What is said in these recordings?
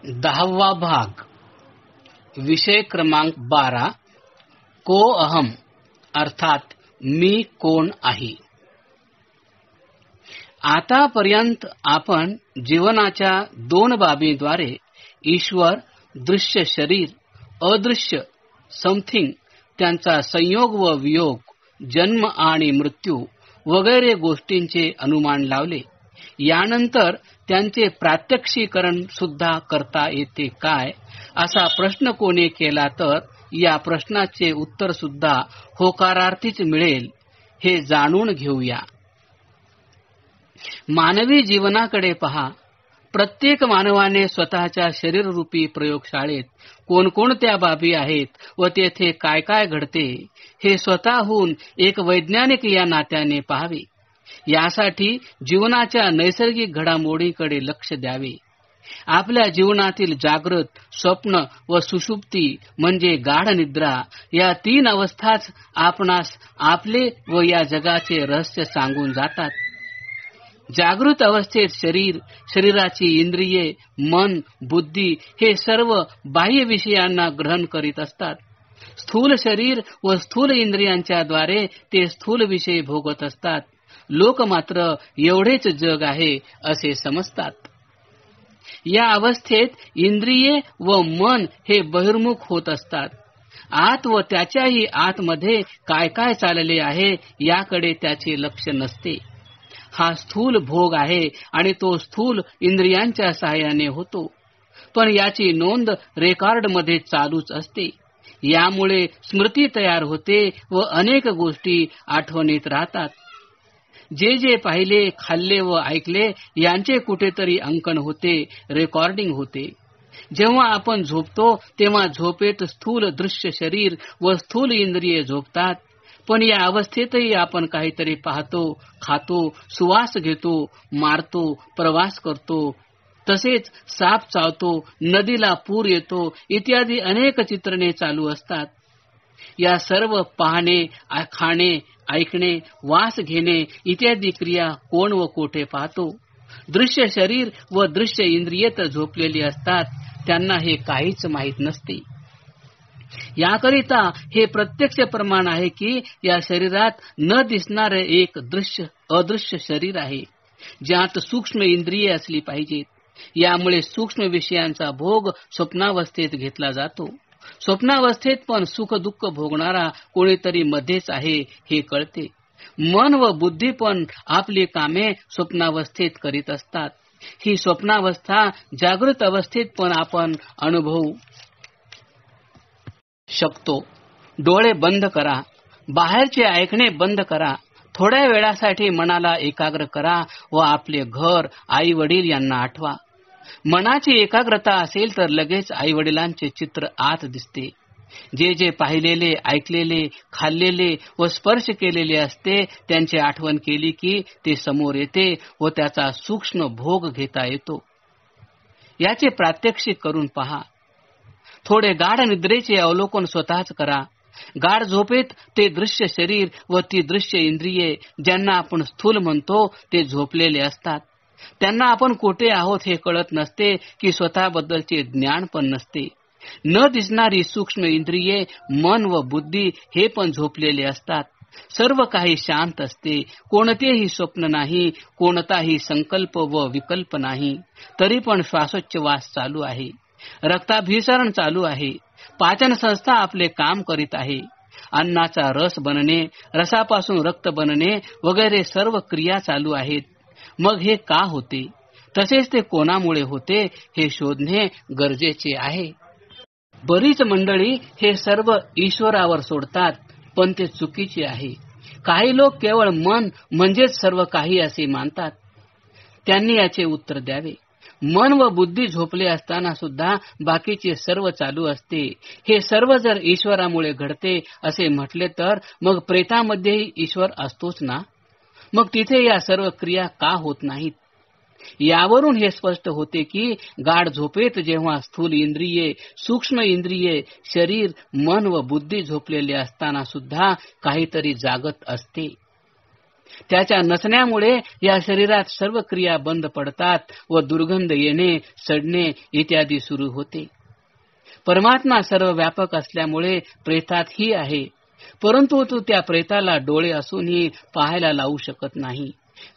10वा भाग. विषय क्रमांक 12. को अहम अर्थात मी कोण आहे. आतापर्यंत आपण जीवनाच्या दोन बाबींद्वारे ईश्वर, दृश्य शरीर, अदृश्य समथिंग, त्यांचा संयोग व वियोग, जन्म आणि मृत्यू वगैरे गोष्टींचे अनुमान लावले. यानंतर त्यांचे प्रात्यक्षीकरण सुद्धा करता येते काय, असा प्रश्न कोणी केला तर या प्रश्नाचे उत्तर सुद्धा होकारार्थीच मिळेल, हे जाणून घेऊया. मानवी जीवनाकडे पहा. प्रत्येक मानवाने स्वतःच्या शरीररूपी प्रयोगशाळेत कोणकोणत्या बाबी आहेत व तेथे काय काय घडते हे स्वतःहून एक वैज्ञानिक या नात्याने पाहावे. यासाठी जीवनाच्या नैसर्गिक घडामोडींकडे लक्ष द्यावे. आपल्या जीवनातील जागृत, स्वप्न व सुषुप्ती म्हणजे गाढ निद्रा या तीन अवस्थाच आपणास आपले व या जगाचे रहस्य सांगून जातात. जागृत अवस्थेत शरीर, शरीराची इंद्रिये, मन, बुद्धी हे सर्व बाह्य विषयांना ग्रहण करीत असतात. स्थूल शरीर व स्थूल इंद्रियांच्या द्वारे ते स्थूल विषय भोगत असतात. लोक मात्र एवढेच जग आहे असे समजतात. या अवस्थेत इंद्रिये व मन हे बहिर्मुख होत असतात. आत व त्याच्याही आतमध्ये काय काय चालले आहे याकडे त्याचे लक्ष नसते. हा स्थूल भोग आहे आणि तो स्थूल इंद्रियांच्या सहाय्याने होतो, पण याची नोंद रेकॉर्डमध्ये चालूच असते. यामुळे स्मृती तयार होते व अनेक गोष्टी आठवणीत राहतात. जे जे पाहिले, खाल्ले व ऐकले यांचे कुठेतरी अंकन होते, रेकॉर्डिंग होते. जेव्हा आपण झोपतो तेव्हा झोपेत स्थूल दृश्य शरीर व स्थूल इंद्रिये झोपतात. पण या अवस्थेतही आपण काहीतरी पाहतो, खातो, सुवास घेतो, मारतो, प्रवास करतो, तसेच साप चावतो, नदीला पूर येतो इत्यादी अनेक चित्रणे चालू असतात. या सर्व पाहणे, खाणे, ऐकणे, वास घेणे इत्यादी क्रिया कोण व कोठे पाहतो? दृश्य शरीर व दृश्य इंद्रियेत झोपलेली असतात. त्यांना हे काहीच माहीत नसते. याकरिता हे प्रत्यक्ष प्रमाण आहे की या शरीरात न दिसणारे एक दृश्य अदृश्य शरीर आहे, ज्यात सूक्ष्म इंद्रिये असली पाहिजेत. यामुळे सूक्ष्म विषयांचा भोग स्वप्नावस्थेत घेतला जातो. स्वप्नावस्थेत पण सुख दुःख भोगणारा कोणीतरी मध्येच आहे हे कळते. मन व बुद्धी पण आपली कामे स्वप्नावस्थेत करीत असतात. ही स्वप्नावस्था जागृत अवस्थेत पण आपण अनुभवू शकतो. डोळे बंद करा, बाहेरचे ऐकणे बंद करा, थोड्या वेळासाठी मनाला एकाग्र करा व आपले घर, आई वडील यांना आठवा. मनाची एकाग्रता असेल तर लगेच आई वडिलांचे चित्र आत दिसते. जे जे पाहिलेले, ऐकलेले, खाल्लेले व स्पर्श केलेले असते त्यांची आठवण केली की ते समोर येते व त्याचा सूक्ष्म भोग घेता येतो. याचे प्रात्यक्षिक करून पहा. थोडे गाढ निद्रेचे अवलोकन स्वतःच करा. गाढ झोपेत ते दृश्य शरीर व ती दृश्य इंद्रिये ज्यांना आपण स्थूल म्हणतो ते झोपलेले असतात. त्यांना आपण कोठे आहोत हे कळत नसते की स्वतःबद्दलचे ज्ञान पण नसते. न दिसणारी सूक्ष्म इंद्रिये, मन व बुद्धी हे पण झोपलेले असतात. सर्व काही शांत असते. कोणतेही स्वप्न नाही, कोणताही संकल्प व विकल्प नाही. तरी पण श्वासोच्छवास चालू आहे, रक्ताभिसरण चालू आहे, पाचन संस्था आपले काम करीत आहे. अन्नाचा रस बनणे, रसापासून रक्त बनणे वगैरे सर्व क्रिया चालू आहेत. मग हे का होते, तसेच ते कोणामुळे होते हे शोधणे गरजेचे आहे. बरीच मंडळी हे सर्व ईश्वरावर सोडतात, पण ते चुकीचे आहे. काही लोक केवळ मन म्हणजेच सर्व काही असे मानतात. त्यांनी याचे उत्तर द्यावे. मन व बुद्धी झोपले असताना सुद्धा बाकीचे सर्व चालू असते. हे सर्व जर ईश्वरामुळे घडते असे म्हटले तर मग प्रेतामध्येही ईश्वर असतोच ना? मग तिथे या सर्व क्रिया का होत नाहीत? यावरून हे स्पष्ट होते की गाढ झोपेत जेव्हा स्थूल इंद्रिये, सूक्ष्म इंद्रिये, शरीर, मन व बुद्धी झोपलेले असताना सुद्धा काहीतरी जागत असते. त्याच्या नसण्यामुळे या शरीरात सर्व क्रिया बंद पडतात व दुर्गंध येणे, सडणे इत्यादी सुरू होते. परमात्मा सर्व व्यापक असल्यामुळे प्रेतातही आहे, परंतु तो त्या प्रेताला डोळे असूनही पाहायला लावू शकत नाही,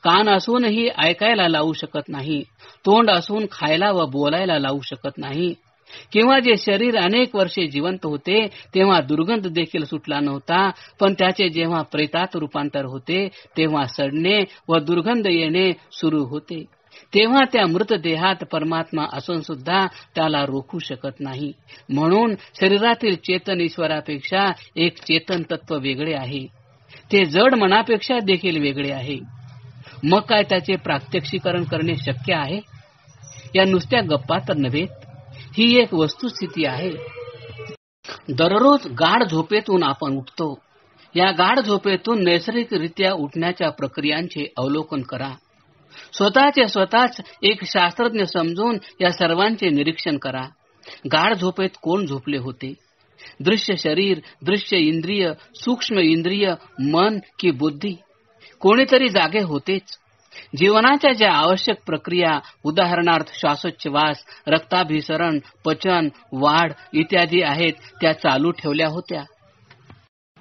कान असूनही ऐकायला लावू शकत नाही, तोंड असून खायला व बोलायला लावू शकत नाही. किंवा जे शरीर अनेक वर्षे जिवंत होते तेव्हा दुर्गंध देखील सुटला नव्हता, पण त्याचे जेव्हा प्रेतात रूपांतर होते तेव्हा सडणे व दुर्गंध येणे सुरू होते. तेव्हा त्या मृतदेहात परमात्मा असून सुद्धा त्याला रोखू शकत नाही. म्हणून शरीरातील चेतन ईश्वरापेक्षा एक चेतन तत्व वेगळे आहे, ते जड मनापेक्षा देखील वेगळे आहे. मग काय त्याचे प्रात्यक्षिकरण करणे शक्य आहे? या नुसत्या गप्पा तर नव्हे, ही एक वस्तुस्थिती आहे. दररोज गाढ झोपेतून आपण उठतो. या गाढ झोपेतून नैसर्गिकरित्या उठण्याच्या प्रक्रियांचे अवलोकन करा. स्वतःच एक शास्त्रज्ञ समजून या सर्वांचे निरीक्षण करा. गाढ झोपेत कोण झोपले होते? दृश्य शरीर, दृश्य इंद्रिय, सूक्ष्म इंद्रिय, मन की बुद्धी? कोणीतरी जागे होतेच. जीवनाच्या ज्या आवश्यक प्रक्रिया, उदाहरणार्थ श्वासोच्छवास, रक्ताभिसरण, पचन, वाढ इत्यादी आहेत, त्या चालू ठेवल्या होत्या.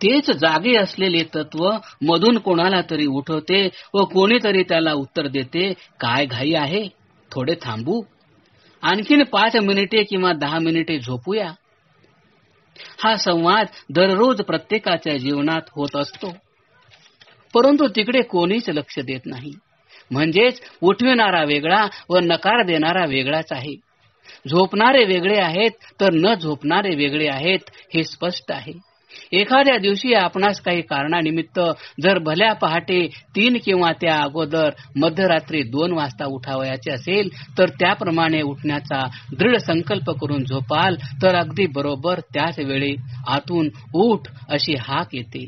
तेच जागे असलेले तत्व मधून कोणाला तरी उठवते व कोणीतरी त्याला उत्तर देते, काय घाई आहे, थोडे थांबू, आणखीन 5 मिनिटे किंवा 10 मिनिटे झोपूया. हा संवाद दररोज प्रत्येकाच्या जीवनात होत असतो, परंतु तिकडे कोणीच लक्ष देत नाही. म्हणजेच उठविणारा वेगळा व नकार देणारा वेगळाच आहे. झोपणारे वेगळे आहेत तर न झोपणारे वेगळे आहेत, हे स्पष्ट आहे. एखाद्या दिवशी आपणास काही कारणानिमित्त जर भल्या पहाटे 3 किंवा त्या अगोदर मध्यरात्री 2 वाजता उठावयाचे असेल तर त्याप्रमाणे उठण्याचा दृढ संकल्प करून झोपाल तर अगदी बरोबर त्याच वेळी आतून उठ अशी हाक येते.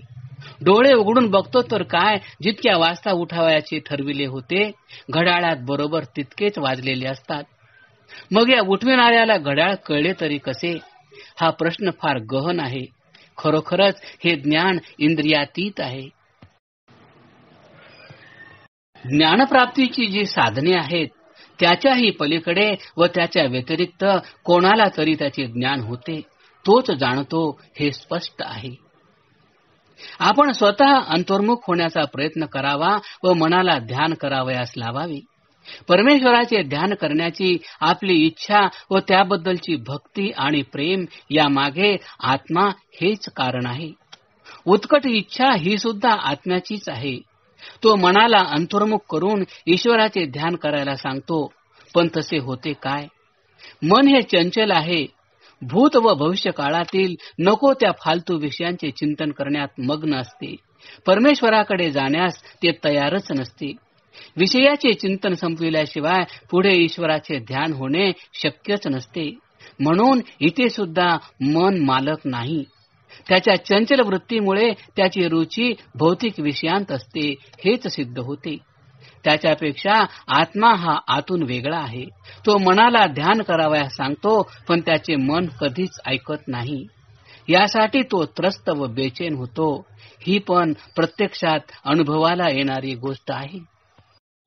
डोळे उघडून बघतो तर काय, जितक्या वाजता उठावयाचे ठरविले होते घड्याळात बरोबर तितकेच वाजलेले असतात. मग या उठविणाऱ्याला घड्याळ कळले तरी कसे? हा प्रश्न फार गहन आहे. खरोखरच हे ज्ञान इंद्रियातीत आहे. ज्ञानप्राप्तीची जी साधने आहेत त्याच्याही पलीकडे व त्याच्या व्यतिरिक्त कोणाला तरी त्याचे ज्ञान होते, तोच जाणतो, हे स्पष्ट आहे. आपण स्वतः अंतर्मुख होण्याचा प्रयत्न करावा व मनाला ध्यान करावयास लावावे. परमेश्वराचे ध्यान करण्याची आपली इच्छा व त्याबद्दलची भक्ती आणि प्रेम यामागे आत्मा हेच कारण आहे. उत्कट इच्छा ही सुद्धा आत्म्याचीच आहे. तो मनाला अंतर्मुख करून ईश्वराचे ध्यान करायला सांगतो, पण तसे होते काय? मन हे चंचल आहे. भूत व भविष्य काळातील नको त्या फालतू विषयांचे चिंतन करण्यात मग्न असते. परमेश्वराकडे जाण्यास ते तयारच नसते. विषयाचे चिंतन संपविल्याशिवाय पुढे ईश्वराचे ध्यान होणे शक्यच नसते. म्हणून इथे सुद्धा मन मालक नाही. त्याच्या चंचल वृत्तीमुळे त्याची रुची भौतिक विषयांत असते, हेच सिद्ध होते. त्याच्यापेक्षा आत्मा हा आतून वेगळा आहे. तो मनाला ध्यान करावयास सांगतो, पण त्याचे मन कधीच ऐकत नाही. यासाठी तो त्रस्त व बेचैन होतो. ही पण प्रत्यक्षात अनुभवाला येणारी गोष्ट आहे.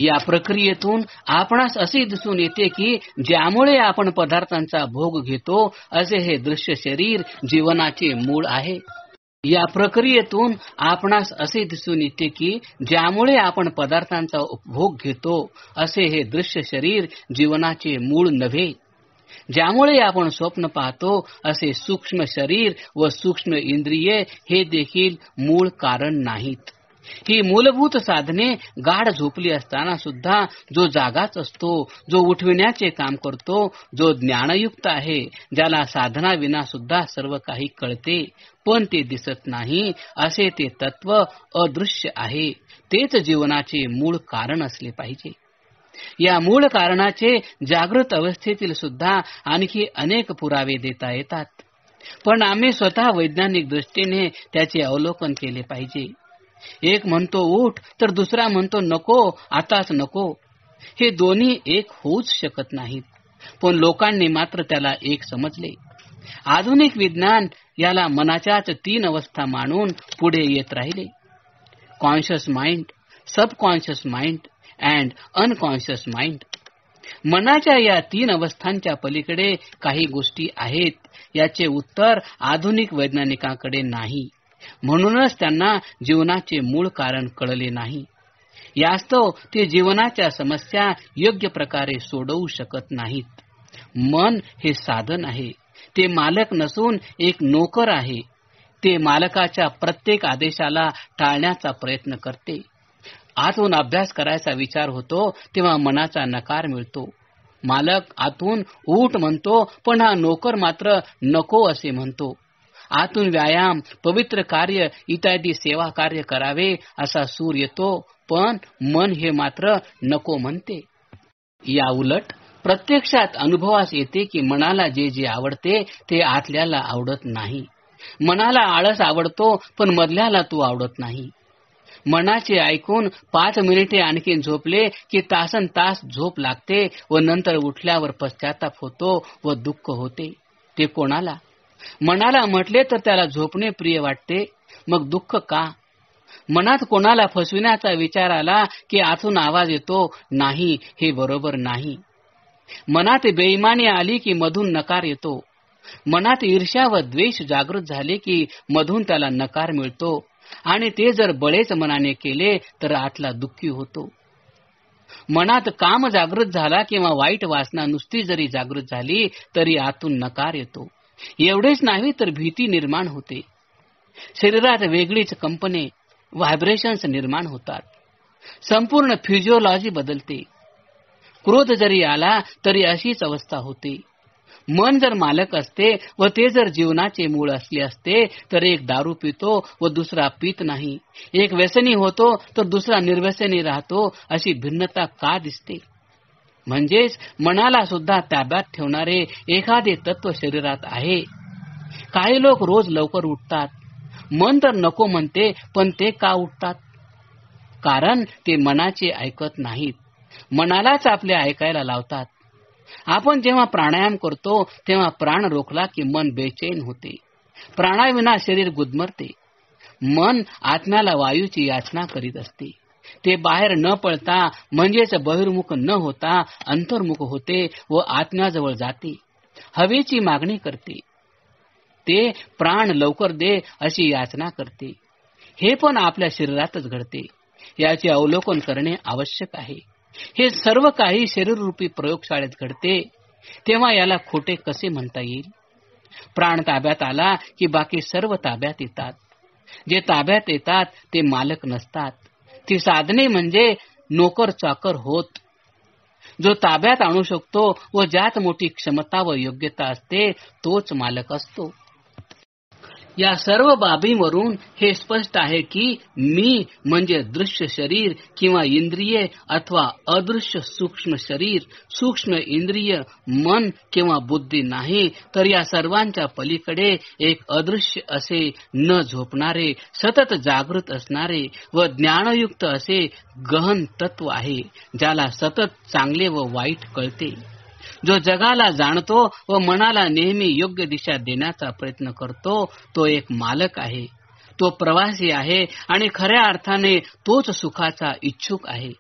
या प्रक्रियेतून आपणास असे दिसून येते की ज्यामुळे आपण पदार्थांचा भोग घेतो असे हे दृश्य शरीर जीवनाचे मूळ आहे. या प्रक्रियेतून आपणास असे दिसून येते की ज्यामुळे आपण पदार्थांचा उपभोग घेतो असे हे दृश्य शरीर जीवनाचे मूळ नव्हे. ज्यामुळे आपण स्वप्न पाहतो असे सूक्ष्म शरीर व सूक्ष्म इंद्रिये हे देखील मूळ कारण नाहीत. ही मूलभूत साधने गाढ झोपली असताना सुद्धा जो जागाच असतो, जो उठविण्याचे काम करतो, जो ज्ञानयुक्त आहे, ज्याला साधना विना सुद्धा सर्व काही कळते पण ते दिसत नाही, असे ते तत्व अदृश्य आहे. तेच जीवनाचे मूळ कारण असले पाहिजे. या मूळ कारणाचे जागृत अवस्थेतील सुद्धा आणखी अनेक पुरावे देता येतात, पण आम्ही स्वतः वैज्ञानिक दृष्टीने त्याचे अवलोकन केले पाहिजे. एक म्हणतो उठ तर दुसरा म्हणतो नको, आताच नको. हे दोन्ही एक होऊच शकत नाहीत, पण लोकांनी मात्र त्याला एक समजले. आधुनिक विज्ञान याला मनाच्याच 3 अवस्था मानून पुढे येत राहिले. Conscious mind, subconscious mind and unconscious mind. मनाच्या या 3 अवस्थांच्या पलीकडे काही गोष्टी आहेत याचे उत्तर आधुनिक वैज्ञानिकांकडे नाही. म्हणूनच त्यांना जीवनाचे मूळ कारण कळले नाही. यास्तव ते जीवनाच्या समस्या योग्य प्रकारे सोडवू शकत नाहीत. मन हे साधन आहे. ते मालक नसून एक नोकर आहे. ते मालकाच्या प्रत्येक आदेशाला टाळण्याचा प्रयत्न करते. आतून अभ्यास करायचा विचार होतो तेव्हा मनाचा नकार मिळतो. मालक आतून उठ म्हणतो, पण हा नोकर मात्र नको असे म्हणतो. आतून व्यायाम, पवित्र कार्य इत्यादी सेवा कार्य करावे असा सूर येतो, पण मन हे मात्र नको म्हणते. या उलट प्रत्यक्षात अनुभवास येते की मनाला जे जे आवडते ते आतल्याला आवडत नाही. मनाला आळस आवडतो, पण मधल्याला तू आवडत नाही. मनाचे ऐकून 5 मिनिटे आणखी झोपले की तासन तास झोप लागते व नंतर उठल्यावर पश्चाताप होतो व दुःख होते. ते कोणाला? मनाला म्हटले तर त्याला झोपणे प्रिय वाटते, मग दुःख का? मनात कोणाला फसविण्याचा विचार आला की आतून आवाज येतो, नाही, हे बरोबर नाही. मनात बेईमानी आली की मधून नकार येतो. मनात ईर्ष्या व द्वेष जागृत झाले की मधून त्याला नकार मिळतो आणि ते जर बळेच मनाने केले तर आतला दुःखी होतो. मनात काम जागृत झाला किंवा वाईट वासना नुसती जरी जागृत झाली तरी आतून नकार येतो. एवढेच नाही तर भीती निर्माण होते. शरीरात वेगळीच कंपने, व्हायब्रेशन्स निर्माण होतात. संपूर्ण फिजिओलॉजी बदलते. क्रोध जरी आला तरी अशीच अवस्था होते. मन जर मालक असते व ते जर जीवनाचे मूळ असले असते तर एक दारू पितो व दुसरा पित नाही, एक व्यसनी होतो तर दुसरा निर्व्यसनी राहतो. अशी भिन्नता का दिसते? म्हणजेच मनाला सुद्धा ताब्यात ठेवणारे एखादे तत्व शरीरात आहे. काही लोक रोज लवकर उठतात. मन तर नको म्हणते, पण ते का उठतात? कारण ते मनाचे ऐकत नाहीत. मनालाच आपले ऐकायला लावतात. आपण जेव्हा प्राणायाम करतो तेव्हा प्राण रोखला की मन बेचैन होते. प्राणाविना शरीर गुदमरते. मन आत्म्याला वायूची याचना करीत असते. ते बाहेर न पळता म्हणजेच बहिर्मुख न होता अंतर्मुख होते व आत्म्याजवळ जाते. हवेची मागणी करते. ते प्राण लवकर दे अशी याचना करते. हे पण आपल्या शरीरातच घडते. याचे अवलोकन करणे आवश्यक आहे. हे सर्व काही शरीररूपी प्रयोगशाळेत घडते. तेव्हा याला खोटे कसे म्हणता येईल? प्राण ताब्यात आला की बाकी सर्व ताब्यात येतात. जे ताब्यात येतात ते मालक नसतात. ती साधने म्हणजे नोकर चाकर होत. जो ताब्यात आणू शकतो व ज्यात मोठी क्षमता व योग्यता असते तोच मालक असतो. या सर्व बाबींवरून हे स्पष्ट आहे की मी म्हणजे दृश्य शरीर किंवा इंद्रिये अथवा अदृश्य सूक्ष्म शरीर, सूक्ष्म इंद्रिय, मन किंवा बुद्धी नाही, तर या सर्वांच्या पलीकडे एक अदृश्य असे न झोपणारे, सतत जागृत असणारे व ज्ञानयुक्त असे गहन तत्व आहे, ज्याला सतत चांगले व वाईट कळते. जो जगाला जाणतो व मनाला नेहमी योग्य दिशा देण्याचा प्रयत्न करतो तो एक मालक आहे. तो प्रवासी आहे आणि खऱ्या अर्थाने तोच सुखाचा इच्छुक आहे.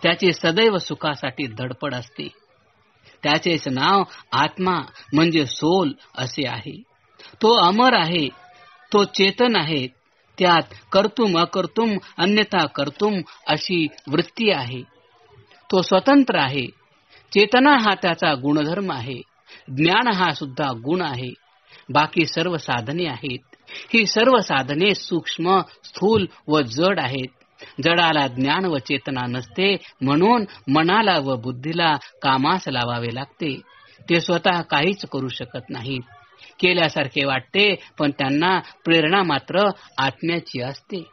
त्याची सदैव सुखासाठी धडपड असते. त्याचेच नाव आत्मा म्हणजे सोल असे आहे. तो अमर आहे. तो चेतन आहे. त्यात कर्तुम अकर्तुम अन्यथा कर्तुम अशी वृत्ती आहे. तो स्वतंत्र आहे. चेतना हा त्याचा गुणधर्म आहे. ज्ञान हा सुद्धा गुण आहे. बाकी सर्व साधने आहेत. ही सर्व साधने सूक्ष्म, स्थूल व जड आहेत. जडाला ज्ञान व चेतना नसते, म्हणून मनाला व बुद्धीला कामास लावावे लागते. ते स्वतः काहीच करू शकत नाहीत. केल्यासारखे वाटते, पण त्यांना प्रेरणा मात्र आत्म्याची असते.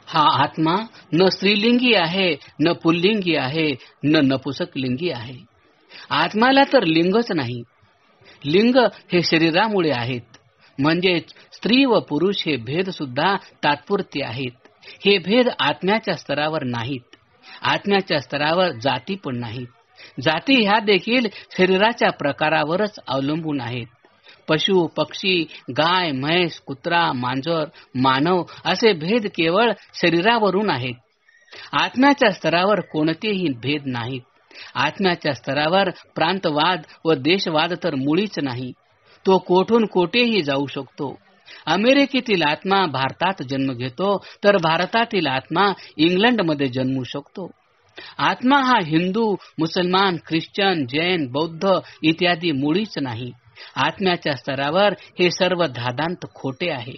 हा आत्मा न स्त्रीलिंगी आहे, न पुल्लिंगी आहे, न नपुसकलिंगी आहे. आत्म्याला तर लिंगच नाही. लिंग हे शरीरामुळे आहेत. म्हणजेच स्त्री व पुरुष हे भेद सुद्धा तात्पुरते आहेत. हे भेद आत्म्याच्या स्तरावर नाहीत. आत्म्याच्या स्तरावर जाती पण नाहीत. जाती ह्या देखील शरीराच्या प्रकारावरच अवलंबून आहेत. पशु, पक्षी, गाय, म्हैस, कुत्रा, मांजर, मानव असे भेद केवळ शरीरावरून आहेत. आत्म्याच्या स्तरावर कोणतेही भेद नाहीत. आत्म्याच्या स्तरावर प्रांतवाद व देशवाद तर मुळीच नाही. तो कोठून कोठेही जाऊ शकतो. अमेरिकेतील आत्मा भारतात जन्म घेतो, तर भारतातील आत्मा इंग्लंडमध्ये जन्मू शकतो. आत्मा हा हिंदू, मुसलमान, ख्रिश्चन, जैन, बौद्ध इत्यादी मुळीच नाही. आत्म्याच्या स्तरावर हे सर्व धादांत खोटे आहे.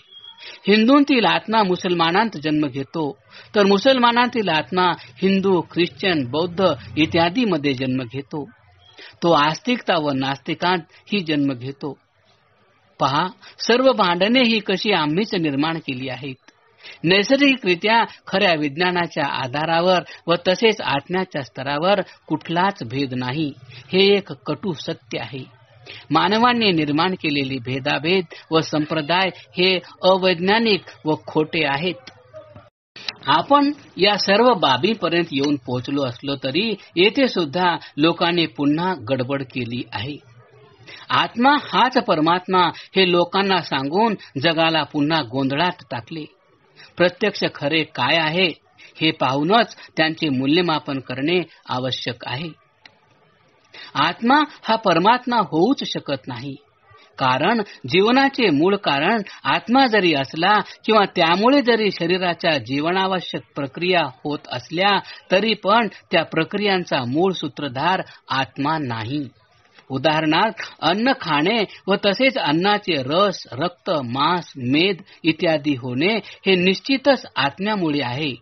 हिंदूंतील आत्मा मुसलमानांत जन्म घेतो, तर मुसलमानांतील आत्मा हिंदू, ख्रिश्चन, बौद्ध इत्यादी मध्ये जन्म घेतो. तो आस्तिकता व नास्तिकांत ही जन्म घेतो. पहा, सर्व भांडणे ही कशी आम्हीच निर्माण केली आहेत. नैसर्गिकरित्या खऱ्या विज्ञानाच्या आधारावर व तसेच आत्म्याच्या स्तरावर कुठलाच भेद नाही. हे एक कटू सत्य आहे. मानवांनी निर्माण केलेली भेदाभेद व संप्रदाय हे अवैज्ञानिक व खोटे आहेत. आपण या सर्व बाबीपर्यंत येऊन पोहोचलो असलो तरी येथे सुद्धा लोकांनी पुन्हा गडबड केली आहे. आत्मा हाच परमात्मा हे लोकांना सांगून जगाला पुन्हा गोंधळात टाकले. प्रत्यक्ष खरे काय आहे हे पाहूनच त्यांचे मूल्यमापन करणे आवश्यक आहे. आत्मा हा परमात्मा होऊच शकत नाही. कारण जीवनाचे मूळ कारण आत्मा जरी असला किंवा त्यामुळे जरी शरीराच्या जीवनावश्यक प्रक्रिया होत असल्या तरी पण त्या प्रक्रियांचा मूळ सूत्रधार आत्मा नाही. उदाहरणार्थ अन्न खाणे व तसेच अन्नाचे रस, रक्त, मांस, मेद इत्यादी होणे हे निश्चितच आत्म्यामुळे आहे.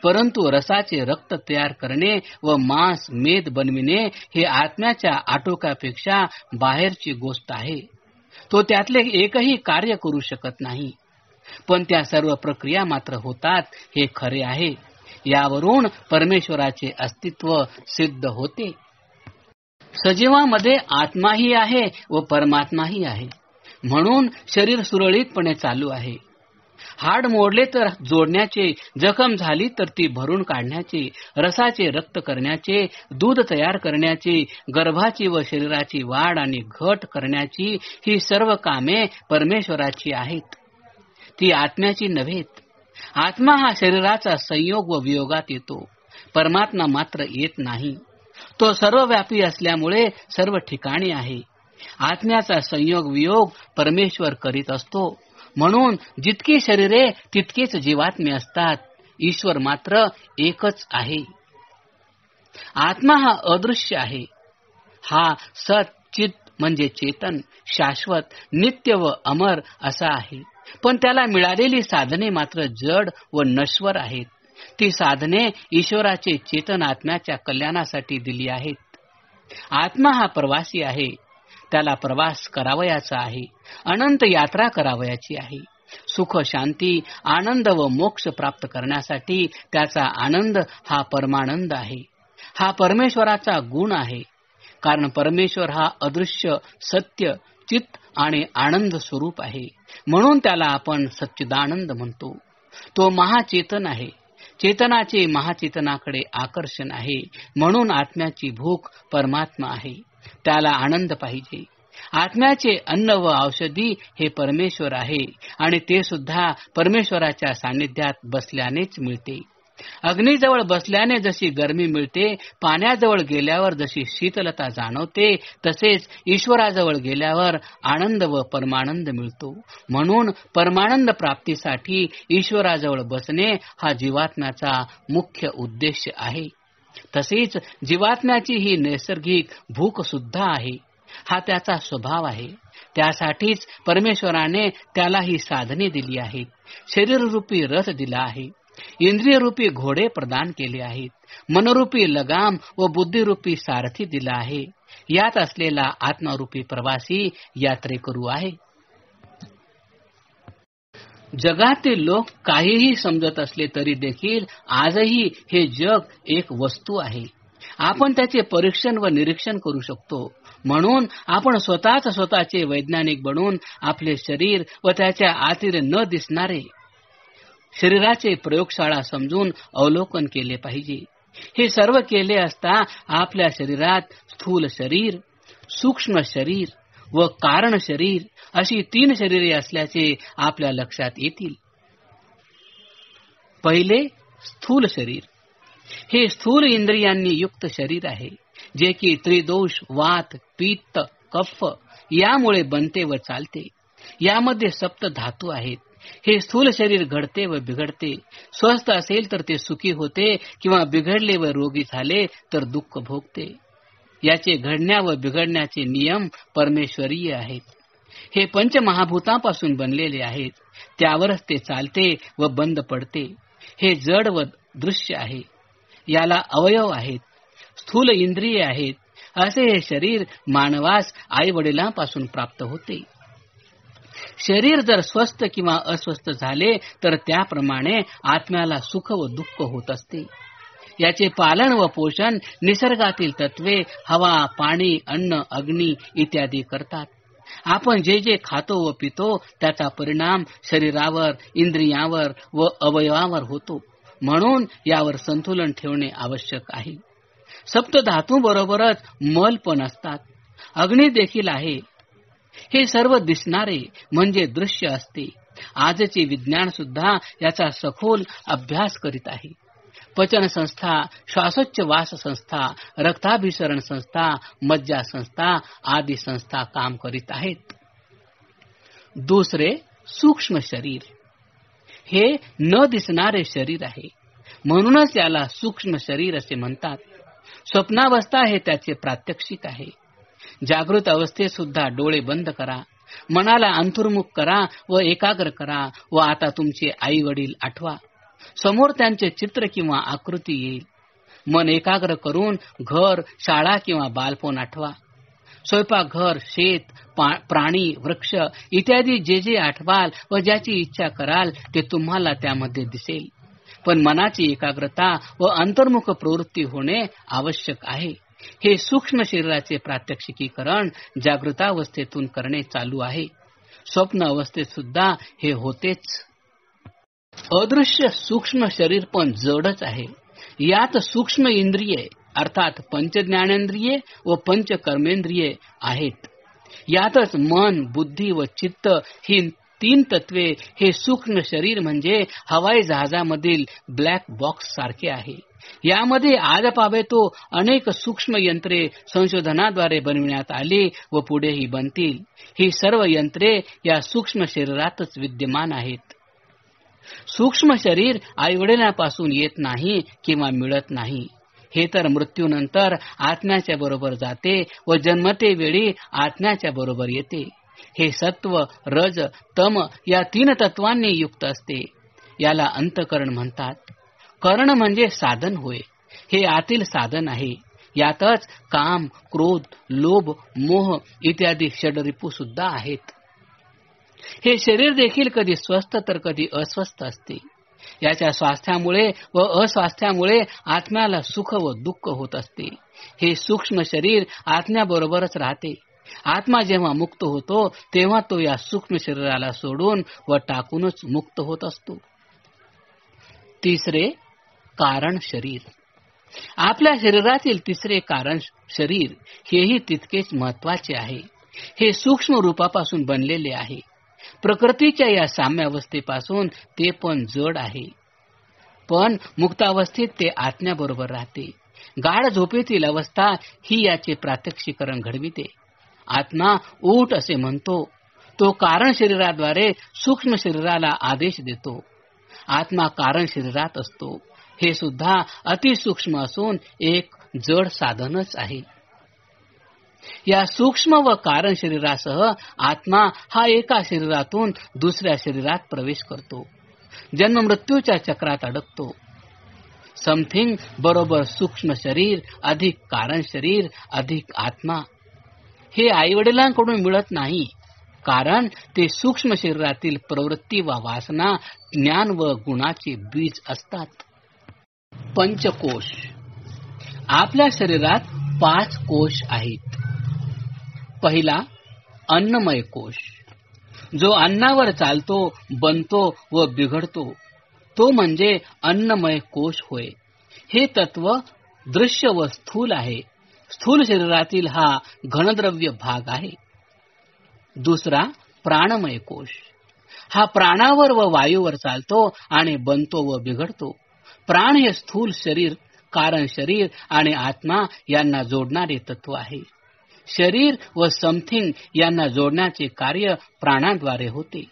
परंतु रसाचे रक्त तयार करणे व मांस, मेद बनविणे हे आत्म्याच्या आटोक्यापेक्षा बाहेरची गोष्ट आहे. तो त्यातले एकही कार्य करू शकत नाही. पण त्या सर्व प्रक्रिया मात्र होतात हे खरे आहे. यावरून परमेश्वराचे अस्तित्व सिद्ध होते. सजीवामध्ये आत्माही आहे व परमात्माही आहे. म्हणून शरीर सुरळीतपणे चालू आहे. हाड मोडले तर जोडण्याचे, जखम झाली तर ती भरून काढण्याचे, रसाचे रक्त करण्याचे, दूध तयार करण्याचे, गर्भाची व शरीराची वाढ आणि घट करण्याची ही सर्व कामे परमेश्वराची आहेत. ती आत्म्याची नव्हेत. आत्मा हा शरीराचा संयोग व वियोगात येतो. परमात्मा मात्र येत नाही. तो सर्वव्यापी असल्यामुळे सर्व ठिकाणी आहे. आत्म्याचा संयोग वियोग परमेश्वर करीत असतो. म्हणून जितकी शरीरे तितकेच जीवात्मे असतात. ईश्वर मात्र एकच आहे. आत्मा हा अदृश्य आहे. हा सत चित म्हणजे चेतन, शाश्वत, नित्य व अमर असा आहे. पण त्याला मिळालेली साधने मात्र जड व नश्वर आहेत. ती साधने ईश्वराचे चेतन आत्म्याच्या कल्याणासाठी दिली आहेत. आत्मा हा प्रवासी आहे. त्याला प्रवास करावयाचा आहे. अनंत यात्रा करावयाची आहे. सुख, शांती, आनंद व मोक्ष प्राप्त करण्यासाठी त्याचा आनंद हा परमानंद आहे. हा परमेश्वराचा गुण आहे. कारण परमेश्वर हा अदृश्य, सत्य, चित आणि आनंद स्वरूप आहे. म्हणून त्याला आपण सच्चिदानंद म्हणतो. तो महाचेतन आहे. चेतनाचे महाचेतनाकडे आकर्षण आहे. म्हणून आत्म्याची भूक परमात्मा आहे. त्याला आनंद पाहिजे. आत्म्याचे अन्न व औषधी हे परमेश्वर आहे आणि ते सुद्धा परमेश्वराच्या सान्निध्यात बसल्यानेच मिळते. अग्नीजवळ बसल्याने जशी गरमी मिळते, पाण्याजवळ गेल्यावर जशी शीतलता जाणवते, तसेच ईश्वराजवळ गेल्यावर आनंद व परमानंद मिळतो. म्हणून परमानंद प्राप्तीसाठी ईश्वराजवळ बसणे हा जीवात्म्याचा मुख्य उद्देश आहे. तसेच जीवात्म्याची ही नैसर्गिक भूक सुद्धा आहे. हा त्याचा स्वभाव आहे. त्यासाठीच परमेश्वराने त्याला ही साधने दिली आहेत. शरीररूपी रथ दिला आहे. इंद्रियरूपी घोडे प्रदान केले आहेत. मनरूपी लगाम व बुद्धिरूपी सारथी दिला आहे. यात असलेला आत्मारूपी प्रवासी यात्रेकरू आहे. जगातील लोक काहीही समजत असले तरी देखील आजही हे जग एक वस्तू आहे. आपण त्याचे परीक्षण व निरीक्षण करू शकतो. म्हणून आपण स्वतःचे वैज्ञानिक बनून आपले शरीर व त्याच्या आतील न दिसणारे शरीराचे प्रयोगशाळा समजून अवलोकन केले पाहिजे. हे सर्व केले असता आपल्या शरीरात स्थूल शरीर, सूक्ष्म शरीर व कारण शरीर अशी 3 शरीरे असल्याचे आपल्या लक्षात येतील. पहिले स्थूल शरीर हे स्थूल इंद्रियांनी युक्त शरीर आहे, जे की त्रिदोष, वात, पित्त, कफ यामुळे बनते व चालते. यामध्ये सप्त धातू आहेत. हे स्थूल शरीर घडते व बिघडते. स्वस्थ असेल तर ते सुखी होते, किंवा बिघडले व रोगी झाले तर दुःख भोगते. याचे घडण्या व बिघडण्याचे नियम परमेश्वरीय आहेत. हे पंचमहाभूतांपासून बनलेले आहेत. त्यावरच ते चालते व बंद पडते. हे जड व दृश्य आहे. याला अवयव आहेत, स्थूल इंद्रिये आहेत. असे हे शरीर मानवास आई वडिलांपासून प्राप्त होते. शरीर जर स्वस्थ किंवा अस्वस्थ झाले तर त्याप्रमाणे आत्म्याला सुख व दुःख होत असते. याचे पालन व पोषण निसर्गातील तत्वे हवा, पाणी, अन्न, अग्नी इत्यादी करतात. आपण जे जे खातो व पितो त्याचा परिणाम शरीरावर, इंद्रियावर व अवयवावर होतो. म्हणून यावर संतुलन ठेवणे आवश्यक आहे. सप्तधातू बरोबरच मल पण असतात. अग्नी देखील आहे. हे सर्व दिसणारे म्हणजे दृश्य असते. आजचे विज्ञान सुद्धा याचा सखोल अभ्यास करीत आहे. पचन संस्था, श्वासोच्छवास संस्था, रक्ताभिसरण संस्था, मज्जा संस्था आदी संस्था काम करीत आहेत. दुसरे सूक्ष्म शरीर हे न दिसणारे शरीर आहे. म्हणूनच याला सूक्ष्म शरीर असे म्हणतात. स्वप्नावस्था हे त्याचे प्रात्यक्षिक आहे. जागृत अवस्थेत सुद्धा डोळे बंद करा, मनाला अंतर्मुख करा व एकाग्र करा व आता तुमचे आई वडील आठवा. समोर त्यांचे चित्र किंवा आकृती येईल. मन एकाग्र करून घर, शाळा किंवा बालपण आठवा. स्वयंपाकघर, शेत, प्राणी, वृक्ष इत्यादी जे जे आठवाल व ज्याची इच्छा कराल ते तुम्हाला त्यामध्ये दिसेल. पण मनाची एकाग्रता व अंतर्मुख प्रवृत्ती होणे आवश्यक आहे. हे सूक्ष्म शरीराचे प्रात्यक्षिकीकरण जागृतावस्थेतून करणे चालू आहे. स्वप्न अवस्थेत सुद्धा हे होतेच. अदृश्य सूक्ष्म शरीर पण जडच आहे. यात सूक्ष्म इंद्रिये अर्थात पंचज्ञानेंद्रिये व पंचकर्मेंद्रिये आहेत. यातच मन, बुद्धी व चित्त ही तीन तत्वे हे सूक्ष्म शरीर म्हणजे हवाई जहाजामधील ब्लॅक बॉक्स सारखे आहे. यामध्ये आजपावेतो अनेक सूक्ष्म यंत्रे संशोधनाद्वारे बनविण्यात आली व पुढेही बनतील. ही सर्व यंत्रे या सूक्ष्म शरीरातच विद्यमान आहेत. सूक्ष्म शरीर आईवडिलांपासून येत नाही किंवा मिळत नाही. हे तर मृत्यूनंतर आत्म्याच्या बरोबर जाते व जन्मते वेळी आत्म्याच्या बरोबर येते. हे सत्व, रज, तम या तीन तत्वांनी युक्त असते. याला अंतःकरण म्हणतात. करण म्हणजे साधन होय. हे आतील साधन आहे. यातच काम, क्रोध, लोभ, मोह इत्यादी षडरिपू सुद्धा आहेत. हे शरीर देखील कधी स्वस्थ तर कधी अस्वस्थ असते. याच्या स्वास्थ्यामुळे व अस्वास्थ्यामुळे आत्म्याला सुख व दुःख होत असते. हे सूक्ष्म शरीर आत्म्याबरोबरच राहते. आत्मा जेव्हा मुक्त होतो तेव्हा तो या सूक्ष्म शरीराला सोडून व टाकूनच मुक्त होत असतो. तिसरे कारण शरीर. आपल्या शरीरातील तिसरे कारण शरीर हेही तितकेच महत्वाचे आहे. हे सूक्ष्म रूपापासून बनलेले आहे. प्रकृतीच्या या साम्यावस्थेपासून ते पण जड आहे. पण मुक्तावस्थेत ते आत्म्याबरोबर राहते. गाढ झोपेतील अवस्था ही याचे प्रात्यक्षिकरण घडविते. आत्मा उठ असे म्हणतो. तो कारण शरीराद्वारे सूक्ष्म शरीराला आदेश देतो. आत्मा कारण शरीरात असतो. हे सुद्धा अतिसूक्ष्म असून एक जड साधनच आहे. या सूक्ष्म व कारण शरीरासह आत्मा हा एका शरीरातून दुसऱ्या शरीरात प्रवेश करतो. जन्म मृत्यूच्या चक्रात अडकतो. समथिंग बरोबर सूक्ष्म शरीर अधिक कारण शरीर अधिक आत्मा. हे आईवडिलांकडून मिळत नाही, कारण ते सूक्ष्म शरीरातील प्रवृत्ती व वासना, ज्ञान व गुणाचे बीज असतात. पंचकोश. आपल्या शरीरात 5 कोश आहेत. पहिला अन्नमय कोश, जो अन्नावर चालतो, बनतो व बिघडतो, तो म्हणजे अन्नमय कोश होय. हे तत्व दृश्य व स्थूल आहे. स्थूल शरीरातील हा घनद्रव्य भाग आहे. दुसरा प्राणमय कोश. हा प्राणावर व वायूवर चालतो आणि बनतो व बिघडतो. प्राण हे स्थूल शरीर, कारण शरीर आणि आत्मा यांना जोडणारे तत्व आहे. शरीर व समथिंग यांना जोडण्याचे कार्य प्राणाद्वारे होते.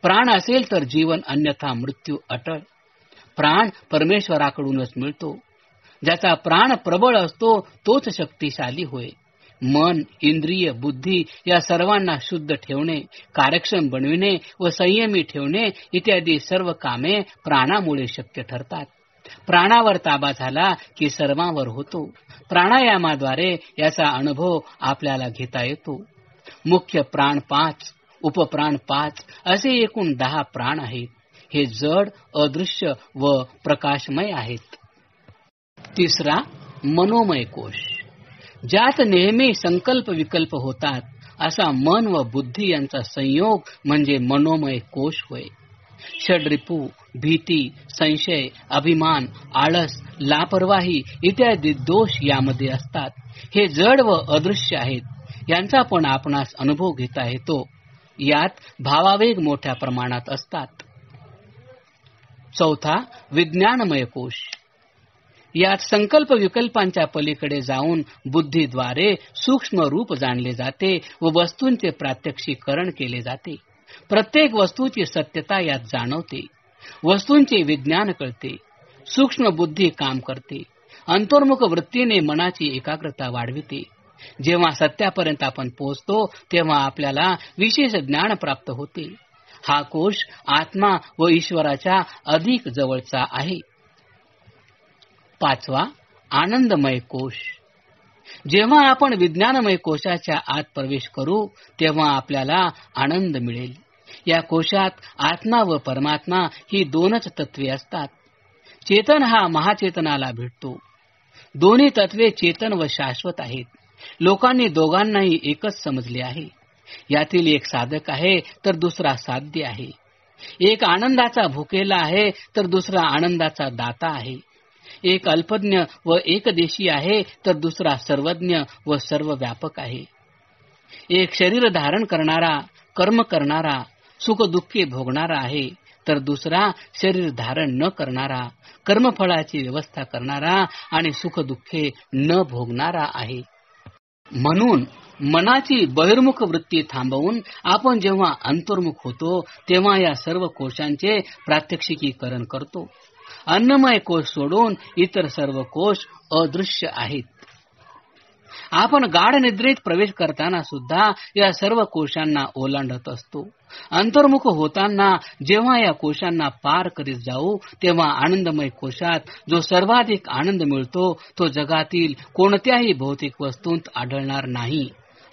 प्राण असेल तर जीवन, अन्यथा मृत्यू अटळ. प्राण परमेश्वराकडूनच मिळतो. ज्याचा प्राण प्रबळ असतो तोच शक्तिशाली होय. मन, इंद्रिय, बुद्धी या सर्वांना शुद्ध ठेवणे, कार्यक्षम बनविणे व संयमी ठेवणे इत्यादी सर्व कामे प्राणामुळे शक्य ठरतात. प्राणावर ताबा झाला की सर्वांवर होतो. प्राणायामाद्वारे याचा अनुभव आपल्याला घेता येतो. मुख्य प्राण 5, उपप्राण 5 असे एकूण 10 प्राण आहेत. हे जड, अदृश्य व प्रकाशमय आहेत. तिसरा, मनोमय कोश. ज्यात नेहमी संकल्प विकल्प होतात असा मन व बुद्धी यांचा संयोग म्हणजे मनोमय कोश होय. षड्रिपू, भीती, संशय, अभिमान, आळस, लापरवाही इत्यादी दोष यामध्ये असतात. हे जड व अदृश्य आहेत. यांचा पण आपणास अनुभव घेता येतो. यात भावावेग मोठ्या प्रमाणात असतात. चौथा, विज्ञानमय कोश. यात संकल्प विकल्पांच्या पलीकडे जाऊन बुद्धीद्वारे सूक्ष्म रूप जाणले जाते व वस्तूंचे प्रात्यक्षिकरण केले जाते. प्रत्येक वस्तूची सत्यता यात जाणवते. वस्तूंचे विज्ञान कळते. सूक्ष्म बुद्धी काम करते. अंतर्मुख वृत्तीने मनाची एकाग्रता वाढविते. जेव्हा सत्यापर्यंत आपण पोहोचतो तेव्हा आपल्याला विशेष ज्ञान प्राप्त होते. हा कोश आत्मा व ईश्वराच्या अधिक जवळचा आहे. पाचवा, आनंदमय कोश. जेव्हा आपण विज्ञानमय कोशाच्या आत प्रवेश करू तेव्हा आपल्याला आनंद मिळेल. या कोशात आत्मा व परमात्मा ही दोनच तत्वे असतात. चेतन हा महाचेतनाला भेटतो. दोन्ही तत्वे चेतन व शाश्वत आहेत. लोकांनी दोघांनाही एकच समजले आहे. यातील एक साधक आहे तर दुसरा साध्य आहे. एक आनंदाचा भुकेला आहे तर दुसरा आनंदाचा दाता आहे. एक अल्पज्ञ व एकदेशी आहे तर दुसरा सर्वज्ञ व सर्वव्यापक आहे. एक शरीर धारण करणारा, कर्म करणारा, सुखदुःखे भोगणारा आहे तर दुसरा शरीर धारण न करणारा, कर्मफळाची व्यवस्था करणारा आणि सुखदुःखे न भोगणारा आहे. म्हणून मनाची बहिर्मुख वृत्ती थांबवून आपण जेव्हा अंतर्मुख होतो तेव्हा या सर्व कोशांचे प्रात्यक्षिकीकरण करतो. अन्नमय कोश सोडून इतर सर्व कोश अदृश्य आहेत. आपण गाढ निद्रेत प्रवेश करताना सुद्धा या सर्व कोशांना ओलांडत असतो. अंतर्मुख होताना जेव्हा या कोशांना पार करीत जाऊ तेव्हा आनंदमय कोशात जो सर्वाधिक आनंद मिळतो तो जगातील कोणत्याही भौतिक वस्तूंत आढळणार नाही.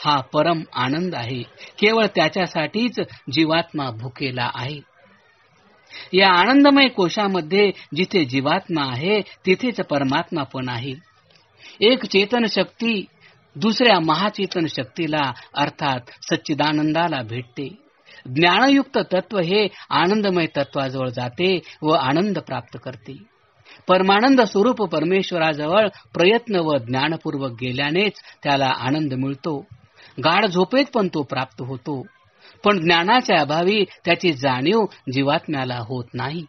हा परम आनंद आहे. केवळ त्याच्यासाठीच जीवात्मा भुकेला आहे. या आनंदमय कोशामध्ये जिथे जीवात्मा आहे तिथेच परमात्मा पण आहे. एक चेतन शक्ती दुसऱ्या महाचेतन शक्तीला अर्थात सच्चिदानंदाला भेटते. ज्ञानयुक्त तत्व हे आनंदमय तत्वाजवळ जाते व आनंद प्राप्त करते. परमानंद स्वरूप परमेश्वराजवळ प्रयत्न व ज्ञानपूर्वक गेल्यानेच त्याला आनंद मिळतो. गाढ झोपेत पण तो प्राप्त होतो. पण ज्ञानाच्या अभावी त्याची जाणीव जीवात्म्याला होत नाही.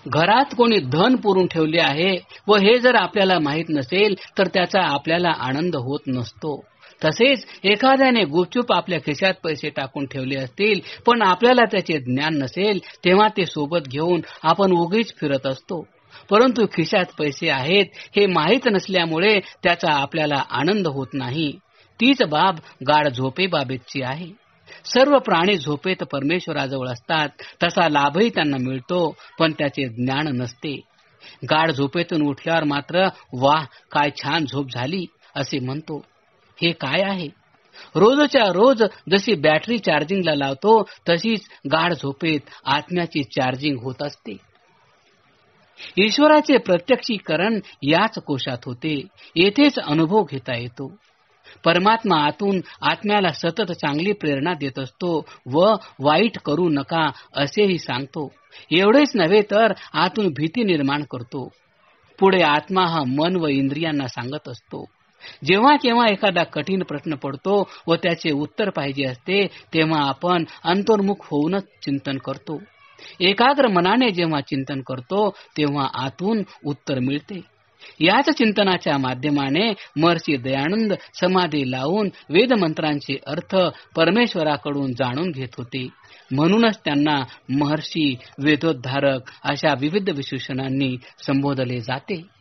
घरात कोणी धन पुरून ठेवले आहे व हे जर आपल्याला माहीत नसेल तर त्याचा आपल्याला आनंद होत नसतो. तसेच एखाद्याने गुपचूप आपल्या खिशात पैसे टाकून ठेवले असतील पण आपल्याला त्याचे ज्ञान नसेल तेव्हा ते सोबत घेऊन आपण उगीच फिरत असतो. परंतु खिशात पैसे आहेत हे माहीत नसल्यामुळे त्याचा आपल्याला आनंद होत नाही. तीच बाब गाढ झोपेबाबतची आहे. सर्व प्राणी झोपेत परमेश्वराजवळ असतात. तसा लाभही त्यांना मिळतो पण त्याचे ज्ञान नसते. गाढ झोपेतून उठल्यावर मात्र वाह काय छान झोप झाली असे म्हणतो. हे काय आहे? रोजच्या रोज जशी बॅटरी चार्जिंगला लावतो तशीच गाढ झोपेत आत्म्याची चार्जिंग होत असते. ईश्वराचे प्रत्यक्षीकरण याच कोशात होते. येथेच अनुभव घेता येतो. परमात्मा आतून आत्म्याला सतत चांगली प्रेरणा देत असतो व वाईट करू नका असेही सांगतो. एवढेच नव्हे तर आतून भीती निर्माण करतो. पुढे आत्मा हा मन व इंद्रियांना सांगत असतो. जेव्हा केव्हा एखादा कठीण प्रश्न पडतो व त्याचे उत्तर पाहिजे असते तेव्हा आपण अंतर्मुख होऊनच चिंतन करतो. एकाग्र मनाने जेव्हा चिंतन करतो तेव्हा आतून उत्तर मिळते. याच चिंतनाच्या माध्यमाने महर्षी दयानंद समाधी लावून वेदमंत्रांचे अर्थ परमेश्वराकडून जाणून घेत होते. म्हणूनच त्यांना महर्षी, वेदोद्धारक अशा विविध विशेषणांनी संबोधले जाते.